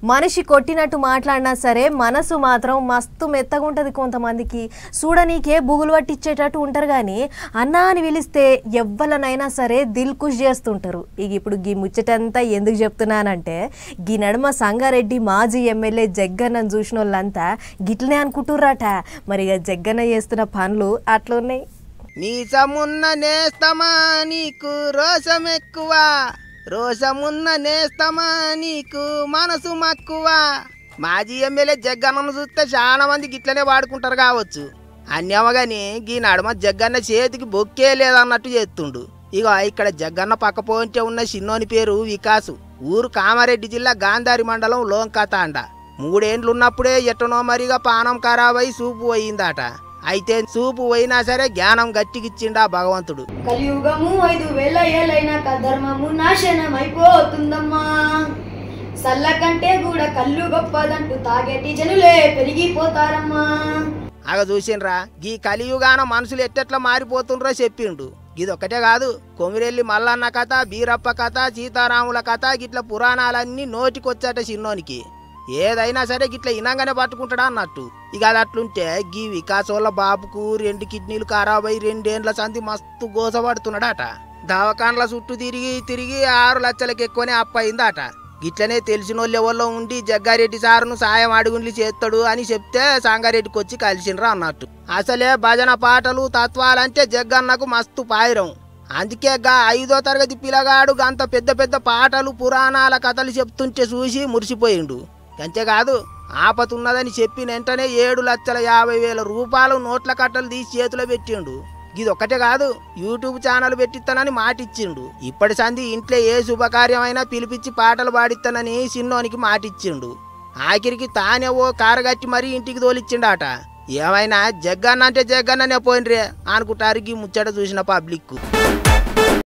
మనిషి కొట్టినట్టు మాట్లాడినా సరే మనసు మాత్రం మస్తు మెత్తగా ఉంటుంది. కొంతమందికి చూడనీకే బుగులు పట్టించేటట్టు ఉంటారు, కానీ అన్నా అని పిలిస్తే ఎవ్వలనైనా సరే దిల్ ఖుష్ చేస్తుంటారు. ఇక ఇప్పుడు గీ ముచ్చటంతా ఎందుకు చెప్తున్నానంటే, గీ నడుమ సంగారెడ్డి మాజీ ఎమ్మెల్యే జగ్గన్నను చూసిన వాళ్ళంతా గిట్లనే అనుకుంటుర్రట. మరి ఇక జగ్గన్న చేస్తున్న పనులు అట్లున్నాయి. నీసమున్న నేస్తమా నీకు రోషం ఎక్కువ, రోషమున్న నేస్తమా నీకు మనసు మక్కువ. మాజీ ఎమ్మెల్యే జగ్గన్నను చూస్తే చాలా మంది గిట్లనే వాడుకుంటారు కావచ్చు. అన్యమగాని గీ నడుమ జగ్గన్న చేతికి బొక్కే లేదన్నట్టు చేస్తుండు. ఇక ఇక్కడ జగ్గన్న పక్క పోంటే ఉన్న చిన్నోని పేరు వికాసు. ఊరు కామారెడ్డి జిల్లా గాంధారి మండలం లోంకతాండ. 3 ఏండ్లున్నప్పుడే ఎట్టనో మరిగా పానం ఖరాబై చూపు పోయిందట. అయితే చూపు పోయినా సరే జ్ఞానం గట్టికిచ్చిండా భగవంతుడు. కలియుగము 5000 ఏళ్ళైనాక ధర్మము నాశనం అయిపోతుందమ్మా, సల్ల కంటే కూడా కళ్ళు గొప్పదంటూ తాగేటి జనులే పెరిగిపోతారమ్మా. అగ చూసిండ్రా, గీ కలియుగాన మనుషులు ఎట్టెట్లా మారిపోతుండ్రో చెప్పిండు. ఇదొక్కటే కాదు, కొమిరెల్లి మల్లన్న కథ, బీరప్ప కథ, సీతారాముల కథ, గిట్ల పురాణాలన్నీ నోటికొచ్చాట చిన్నోనికి. ఏదైనా సరే గిట్ల ఇనంగానే పట్టుకుంటాడా అన్నట్టు. ఇక అది అట్లుంటే గీ వికాసోళ్ళ బాబుకు 2 కిడ్నీలు ఖరాబై 2 ఏండ్ల సంధి మస్తు గోసపడుతున్నాడట. దవాఖాన్ల చుట్టూ తిరిగి 6 లక్షలకు ఎక్కువనే అప్పయిందట. గిట్లనే తెలిసినోళ్ళు ఎవరిలో ఉండి జగ్గారెడ్డి సారును సాయం అడుగుండ్లి చేస్తాడు అని చెప్తే సంగారెడ్డికి వచ్చి కలిసిండ్రా అన్నట్టు. అసలే భజన పాటలు తత్వాలంటే జగ్గన్నకు మస్తు పాయిరం. అందుకే గా 5వ తరగతి పిల్లగాడు గంత పెద్ద పెద్ద పాటలు పురాణాల కథలు చెప్తుంటే చూసి మురిసిపోయిండు. అంతేకాదు, ఆపతున్నదని చెప్పి వెంటనే 7,50,000 రూపాయలు నోట్ల కట్టలు తీసి చేతిలో పెట్టిండు. ఇది ఒక్కటే కాదు, యూట్యూబ్ ఛానల్ పెట్టిస్తానని మాటిచ్చిండు. ఇప్పటి సంధి ఇంట్లో ఏ శుభకార్యమైనా పిలిపించి పాటలు పాడిస్తానని చిన్నోనికి మాటిచ్చిండు. ఆఖరికి తానే ఓ కారగట్టి మరీ ఇంటికి తోలిచ్చిండాట. ఏమైనా జగ్గన్న అంటే జగ్గన్ననే పోయినరే అనుకుంటారు ఈ ముచ్చట చూసిన పబ్లిక్.